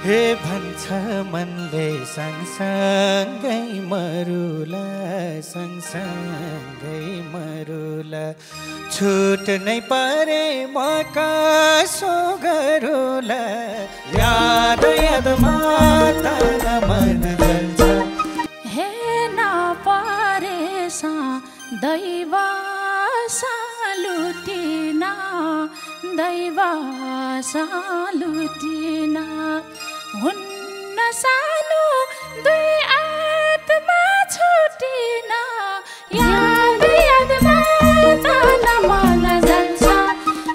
हे भन्छ मनले सँगसँगै मरुला सँगसँगै मरुला छुट्नै परे म कसो गरुला याद यादमा तन मन जल्छ हे नपरेसा दैव सालुटिना दैव सालुटिना हुन्न सानो दुई आत्मा छुटिना याद यादमा तन मन जल्छ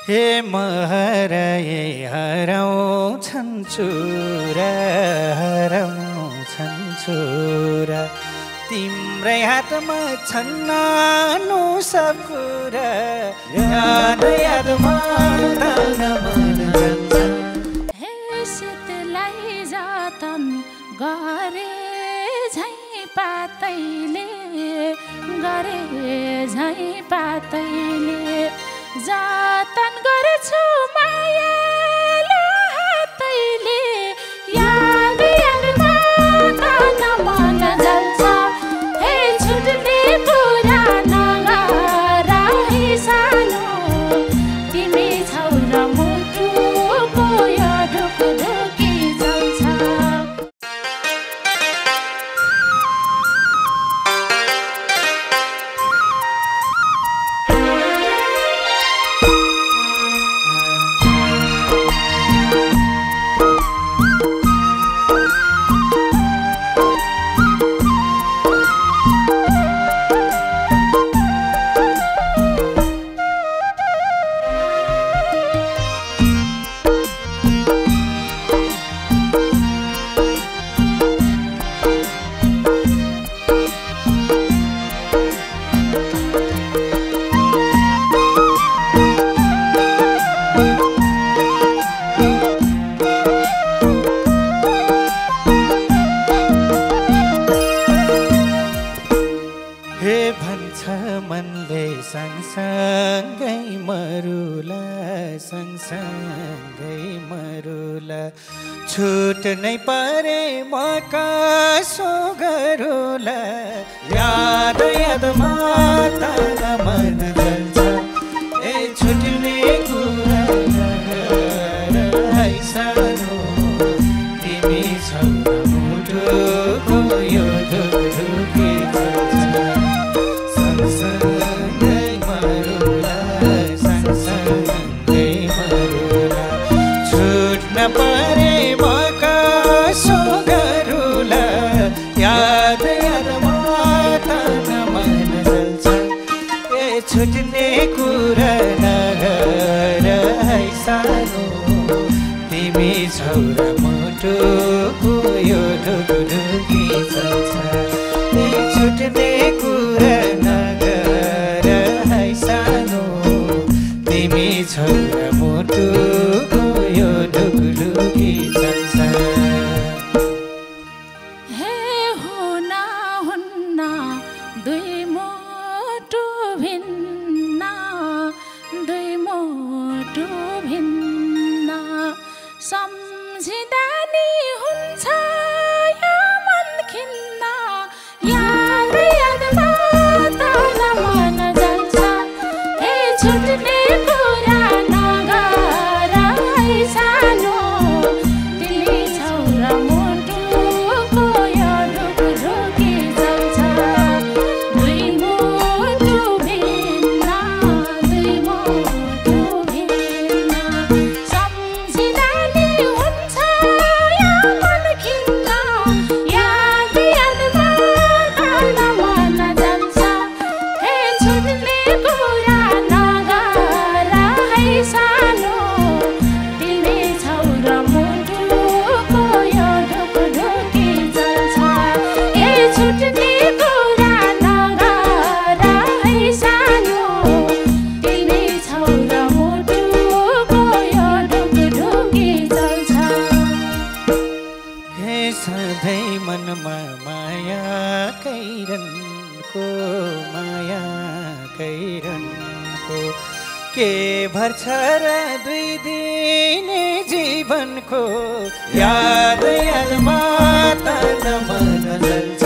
हे महराए हराउँछन् चुरा हराउँछन् चुरा तिम्रै हातमा छन् नानो सब कुरा याद यादमा तन मन जल्छ हे शीतलाई जतन गरे झै पातैले गरे झै पातैले जतन गर्छु मायालु हातैले याद यादमा तन मन जल्छ हे छुट्ने कुरा नगर है सानो तिमी छौ र मुटुको यो ढुकढुकी चल्छ हे भन्छ मनले सँगसँगै मरुला सँगसँगै मरुला छुट्नै परे म कसो गरुला याद यादमा तन मन जल्छ ए छुट्ने कुरा नगर है सानो तिमी छौ मुटुको यो ढुकढुकी चल्छ सँगसँगै मरुला सँगसँगै मरुला छुट्न परे म कसो गरुला याद यादमा तन मन जल्छ ए छुट्ने कुरा नगर है सानो तिमी छौ र मुटुको यो ढुकढुकी चल्छ ए छुट्ने कुरा नगर है सानो तिमी छौ र मुटुको यो ढुकढुकी चल्छ हे हुना हुन्न दुई मुटु भिन्न दुई मुटु भिन्न सम्झिँदा नि हुन्छ यो मन खिन्न याद यादमा तन मन जल्छ हे छुट्ने कुरा नगर है सानो तिमी छौ र मुटुको यो ढुकढुकी चल्छ दुई मुटु भिन्न दुई मुटु भिन्न सम्झिँदा नि हुन्छ यो मन खिन्न याद यादमा तन मन जल्छ हे छुट्ने कुरा नगर है सानो तिमी छौ र मुटुको यो ढुकढुकी चल्छ हे छुट्ने कुरा नगर है सानो तिमी छौ र मुटुको यो ढुकढुकी चल्छ हे सधैँ मनमा माया कैरनको के भर्छ र दुई दिने जीवनको याद यादमा तन मन जल्छ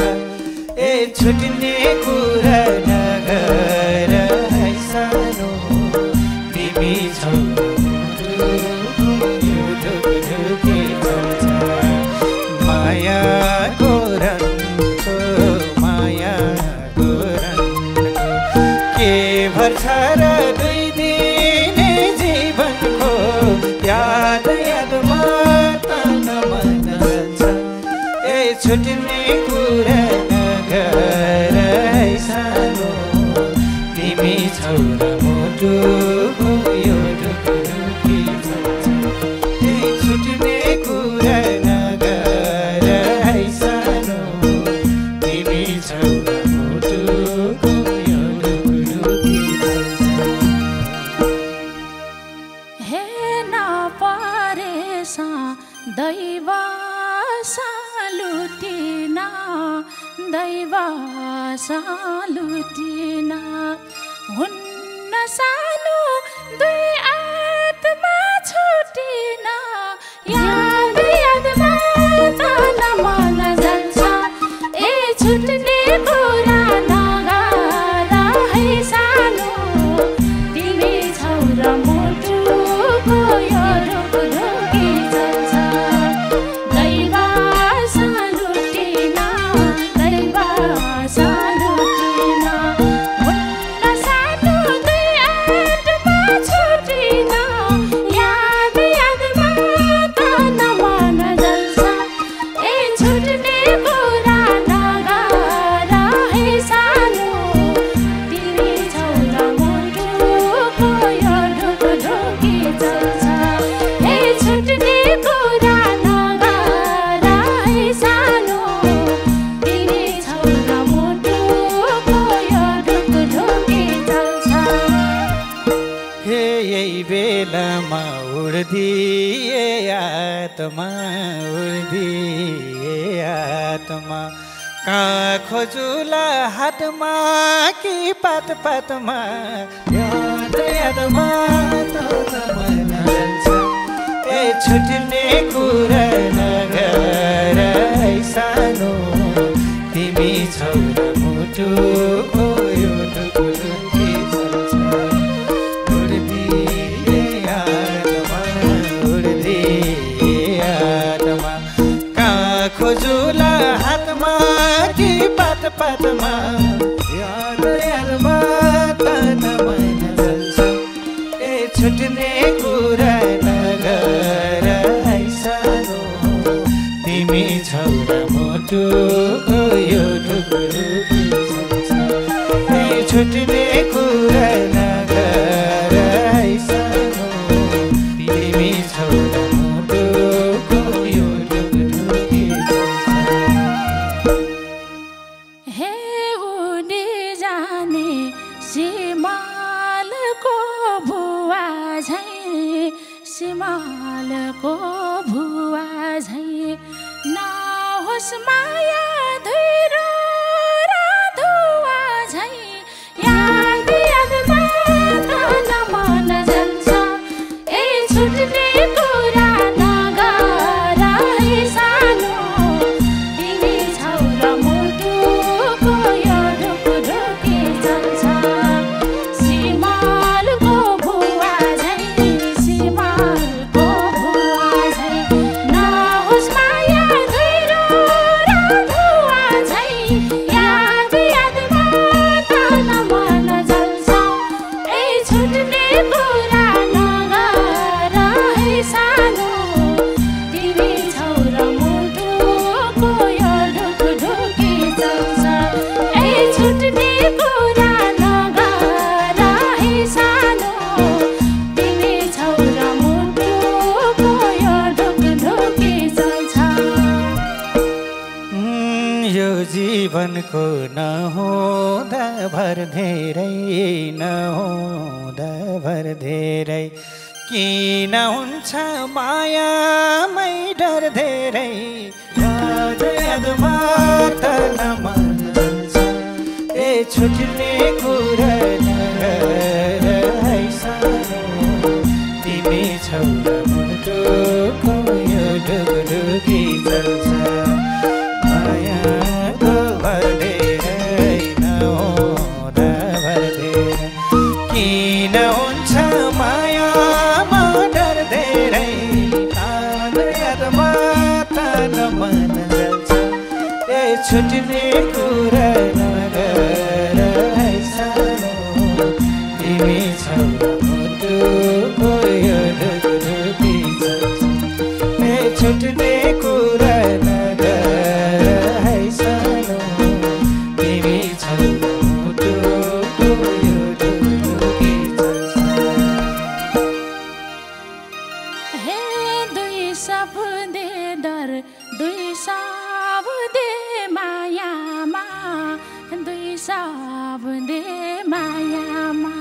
ए छुट्ने कुरा नगर है सानो तिमी छौ ढुकढुकी चल्छ मायाको रङको मायाको रङको के भर्छ र दुई दिने जीवनको याद यादमा तन मन जल्छ ए छुट्ने कुरा नगर है सानो तिमी छौ र मुटुको यो ढुकढुकी चल्छ ए छुट्ने कुरा नगर है सानो तिमी छौ र मुटुको यो ढुकढुकी चल्छ हे नपरेसा दैव सालुटिना दैव सालुटिना हुन्न सानो दुई आत्मा छुटिना याद यादमा तन मन जल्छ ए छुट्ने कुरा नगर है सानो तिमी छौ र मुटुको यो ढुकढुकी चल्छ दैव सालुटिना दैव सालुटिना हुन्न सानो दुई आत्मा छुटिना याद यादमा तन मन जल्छ ए छुट्ने कुरा नगर है सानो तिमी छौ र मुटुको यो ढुकढुकी चल्छ ए छुट्ने कुरा नगर है सानो तिमी छौ र मुटुको यो ढुकढुकी चल्छ हे यही बेलामा उड्दिए आत्मा उड्दिए आत्मा कहाँ खोजुला हातमा कि पात पातमा याद यादमा तन मन जल्छ ए छुट्ने कुरा नगर है सानो तिमी छौ र मुटुको यो ढुकढुकी चल्छ उड्दिए आत्मा कहाँ खोजुला हातमा कि पात पातमा याद यादमा तन मन जल्छ ए छुट्ने कुरा नगर है सानो तिमी छौ र मुटुको यो ढुकढुकी चल्छ ए छुट्ने कुरा नगर है सानो तिमी छौ र मुटुको यो ढुकढुकी चल्छ हे उडी जाने सिमालको भुवा झैँ सिमालको भुवा झैँ नहोस् माया धुइरो र धुवा झैँ याद यादमा तन मन जल्छ ए छुट्ने कुरा नगर है सानो तिमी छौ र मुटुको यो ढुकढुकी चल्छ सिमालको भुवा झैँ सिमालको भुवा झैँ नहोस् माया धुइरो र धुवा झैँ याद यादमा तन मन जल्छ ए छुट्ने कुरा नगर है सानो तिमी छौ र मुटुको यो ढुकढुकी चल्छ ए छुट्ने कुरा नगर है सानो तिमी छौ र मुटुको यो ढुकढुकी चल्छ यो जीवनको नहुँदा भर धेरै नहुँदा भर धेरै किन हुन्छ मायामै डर धेरै याद यादमा तन मन जल्छ ए छुट्ने कुरा नगर है सानो तन मन जल्छ ए छुट्ने कुरा नगर है सानो तिमी छौ मुटुको यो ढुकढुकी जल्छ ए छुट्ने कुरा नगर है सानो तिमी छौ मुटुको यो ढुकढुकी जल्छ हे दुई शब्दे डर दुई शब्दे मायामा दुई शब्दे मायामा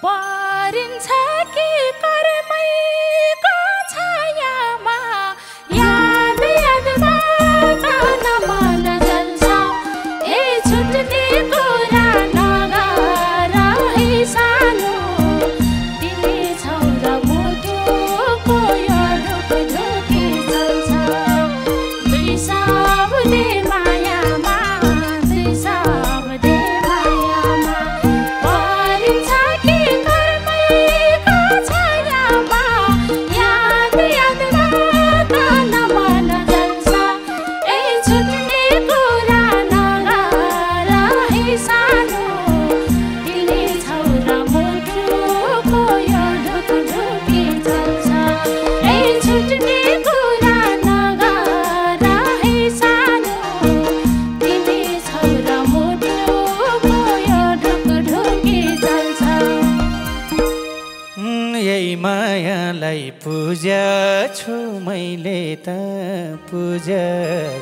परिन्छ कि कर्मैको छायामा याद यादमा तन मन जल्छ ए छुट्ने कुरा नगर है सानो तिमी छौ र मुटुको यो ढुकढुकी जल्छ दुई शब्दे मायामा दुई शब्दे मायामा परिन्छ कि कर्मैको छायामा याद यादमा तन मन जल्छ ए छुट्ने कुरा नगर है सानो तिमी छौ र मुटुको यो ढुकढुकी जल्छ ए छुट्ने कुरा नगर है सानो तिमी छौ र मुटुको यो ढुकढुकी जल्छ यही मायालाई पूजा छु मैले त पूजा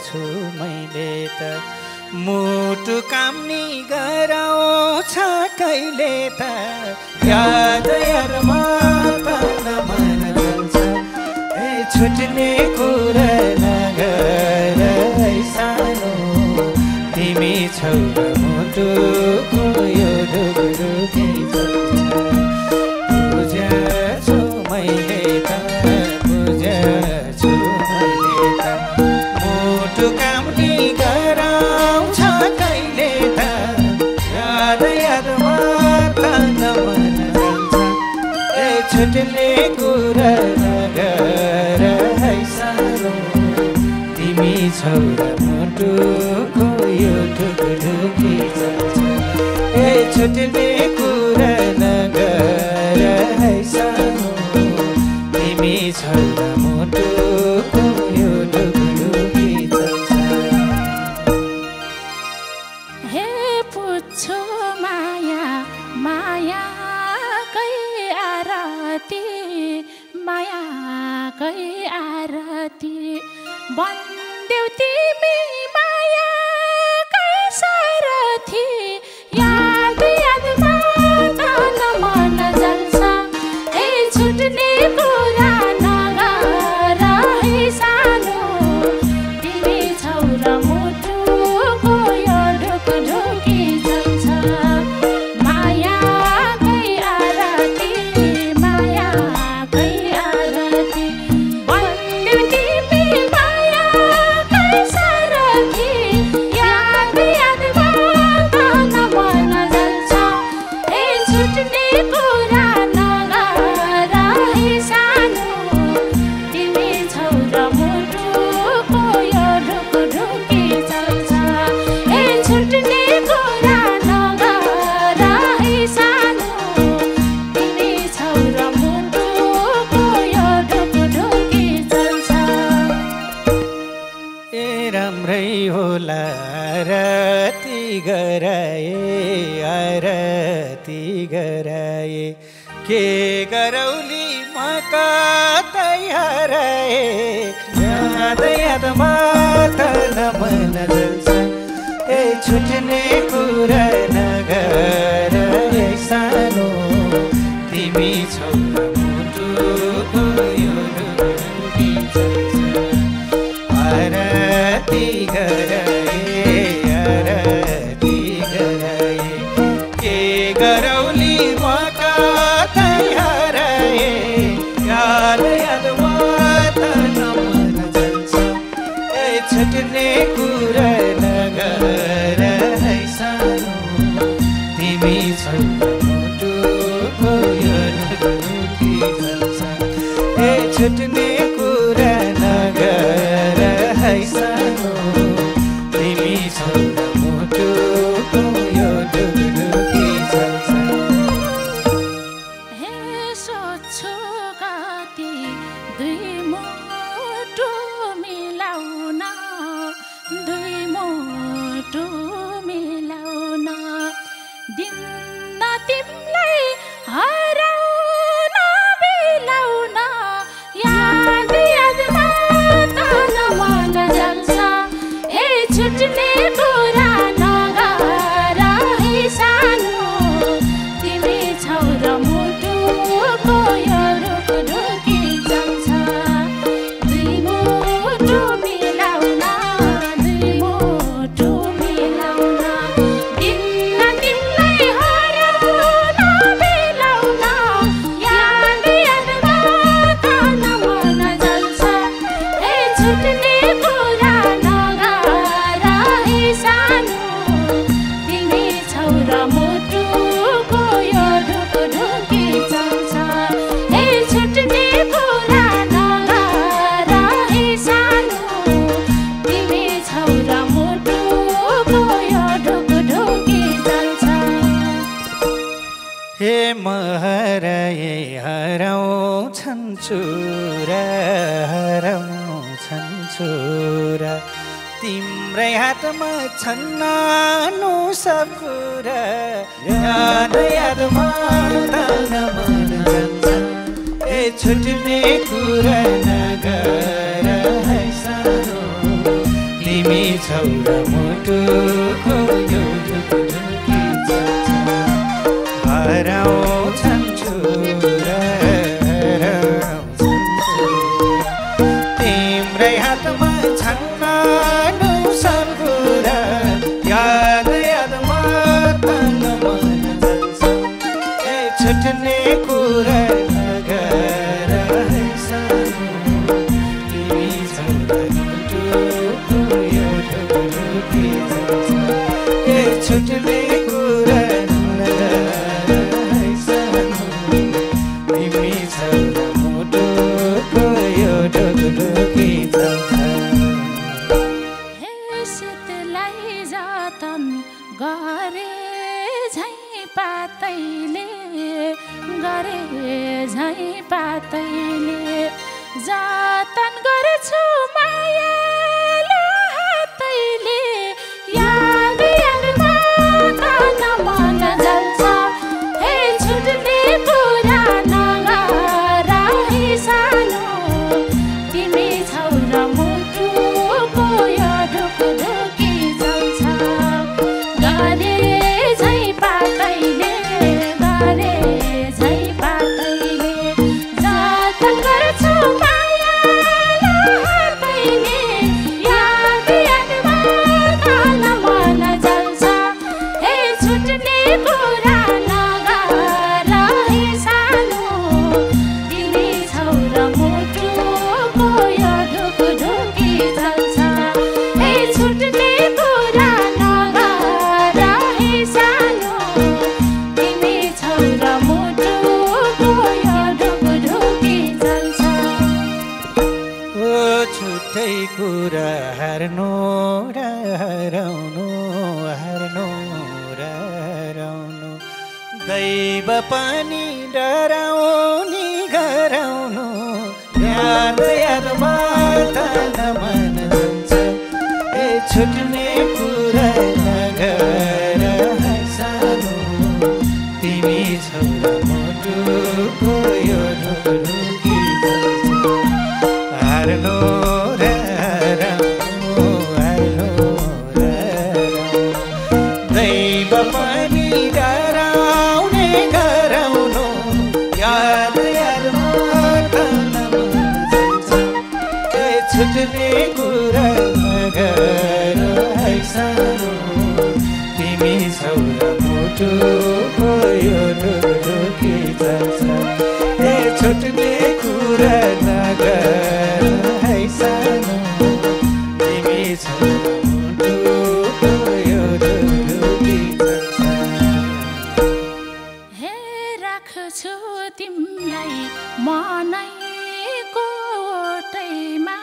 छु मैले त मुटु कामनी गराउँछ कहिले त याद यादमा तन मन जल्छ ए छुट्ने कुरा नगर है सानो तिमी छौ र मुटुको यो ढुकढुकी जल्छ पूजा छु मैले त पूजा छु मैले त मुटु कामनी गराउँछ कहिले त याद यादमा तन मन जल्छ ए छुट्ने कुरा नगर है सानो तिमी छौ र मुटुको यो ढुकढुकी जल्छ ए छुट्ने कुरा नगर है सानो तिमी छौ र मुटुको यो ढुकढुकी जल्छ हे पुच्छो माया माया कै आरती माया कै आरती बन्देऊ तिमी माया कै सारथी याद यादमा तन मन जल्छ ए छुट्ने कुरा नगर है सानो तिमी छौ र मुटुको यो ढुकढुकी जल्छ माया कै आरती माया कै आरती बन्देऊ तिमी माया कै सारथी याद यादमा तन मन जल्छ ए छुट्ने कुरा नगर है सानो तिमी छौ र मुटुको यो ढुकढुकी जल्छ ए छुट्ने कुरा नगर है सानो तिमी छौ र मुटुको यो ढुकढुकी जल्छ ए राम्रै होला आरती गराए के गरौली म कतै हराए याद यादमा तन मन जल्छ ए छुट्ने कुरा नगर है सानो तिमी छौ र मुटुको यो ढुकढुकी जल्छ आरती गराए के गरौली म कतै हराए याद यादमा तन मन जल्छ ए छुट्ने कुरा नगर है सानो तिमी छौ र मुटुको यो ढुकढुकी जल्छ ए छुट्ने कुरा नगर छुट्ने कुरा नगर है सानो तिमी छौ र मुटुको यो ढुकढुकी चल्छ हे छुट्ने कुरा नगर है सानो तिमी छौ र मुटुको यो ढुकढुकी चल्छ हे महराए हराउँछन् चुरा हराउँछन् चुरा तिम्रै हातमा छन् नानो सब कुरा याद यादमा तन मन जान्छ ए छुट्ने कुरा नगर है सानो तिमी छौ र मुटुको यो ढुकढुकी चल्छ हराउँछन् चुरा हराउँछन् चुरा तिम्रै हातमा छन् नानो सब कुरा याद यादमा तन मन जान्छ ए छुट्ने कुरा नगर है सानो तिमी छौ र मुटुको यो ढुकढुकी चल्छ ए छुट्ने कुरा शीतलाई जतन गरे झैँ पातैले जतन गर्छु मायालु हातैले याद यादमा तन मन जल्छ हे छुट्ने कुरा नगर है सानो तिमी छौ र मुटुको यो ढुकढुकी चल्छ गरे झैँ पातैले जतन गर्छु मायालु हातैले याद यादमा तन मन जल्छ हे छुट्ने कुरा नगर है सानो तिमी छौ र मुटुको यो ढुकढुकी चल्छ हे छुट्ने कुरा नगर है सानो तिमी छौ र मुटुको यो ढुकढुकी चल्छ ओ छुट्टै कुरा हार्नु र हराउनु हार्नु र हराउनु दैव पनि डराउनी गराउनु याद यादमा तन मन जान्छ ए छुट्ने कुरा नगर है सानो तिमी छौ र मुटुको यो ढुकढुकी चल्छ हार्नु र हराउनु हार्नु र हराउनु दैव पनि डराउने गराउनु याद यादमा तन मन जान्छ ए छुट्ने कुरा नगर है सानो तिमी छौ र मुटुको यो ढुकढुकी चल्छ ए छुट्ने कुरा नगर है सानो तिमी छौ र मुटुको यो ढुकढुकी चल्छ हे राख्छु तिमीलाई मनैको ओटैमा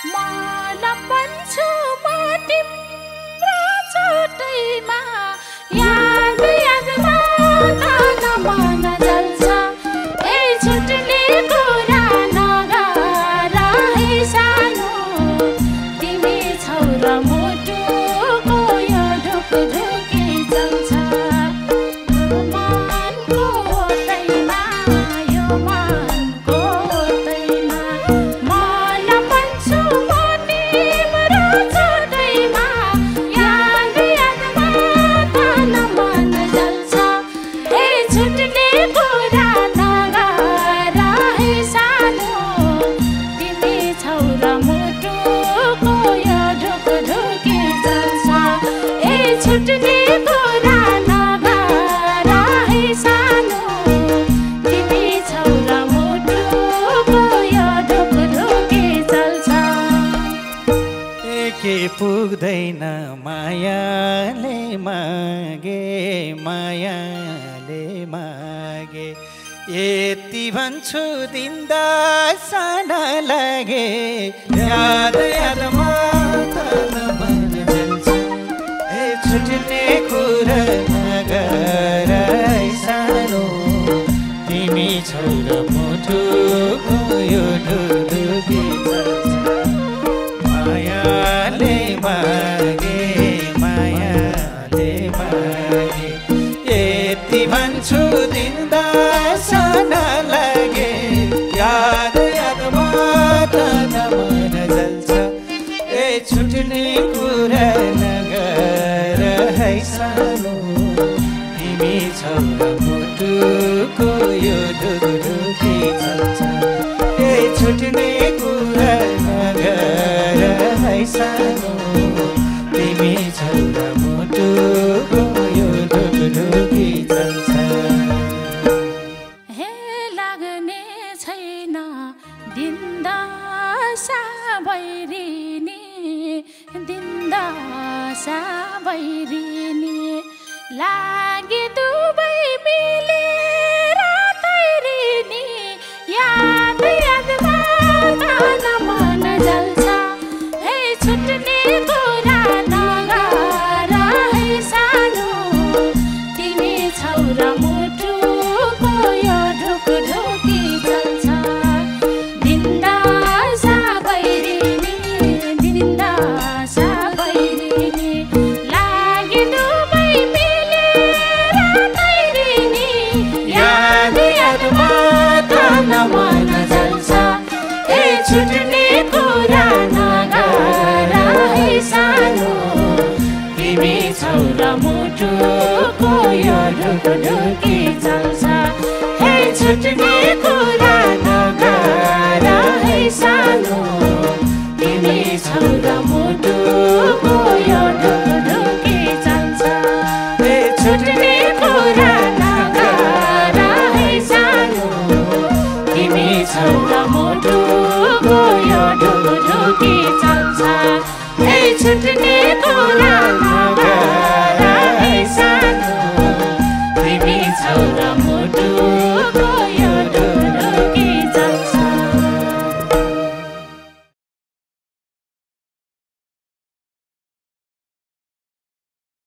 मलाई भन्छु म तिम्रो चोटैमा याद यादमा तन मन जल्छ ए छुट्ने कुरा नगर है सानो तिमी छौ र मुटुको यो ढुकढुकी चल्छ मनको ओटैमा यो मनको ओटैमा मलाई भन्छु म तिम्रो चोटैमा याद यादमा तन मन पुग्दैन मायाले मागे मायाले मागे यति भन्छु दिन्दा साना लागे याद यादमा तन मन जल्छ ए छुट्ने कुरा नगर सानो तिमी छौ र मुटुको यो ढुढुकी मायाले मागे मायाले मागे यति भन्छु दिन्दा साना लागे याद यादमा तन मन जल्छ ए छुट्ने कुरा नगर है सानो तिमी छौ र मुटुको यो ढुढुकी चल्छ ए छुट्ने कुरा नगर है सानो तिमी छौ र मुटुको यो ढुढुकी चल्छ हे लाग्ने छैन दिन्दासा भैरिनी दिन्दासा भैरिनी लागि दुबै मिलेर तैरिनी याद यादमा तन मन जल्छ हे छुट्ने कुरा नगर है सानो तिमी छौ र मुटुको यो ढुकढुकी चल्छ दिन्दासा भैरिनी दिन्दासा भैरिनी लागि दुबै मिलेर तैरिनी याद यादमा तन मन जल्छ ए छुट्ने कुरा नगर है सानो तिमी छौ र मुटुको यो ढुकढुकी चल्छ हे छुट्ने कुरा नगर है सानो तिमी छौ र मुटुको यो ढुकढुकी चल्छ ए छुट्ने कुरा नगर है सानो तिमी छौ र मुटुको यो ढुकढुकी चल्छ हे छुट्ने कुरा नगर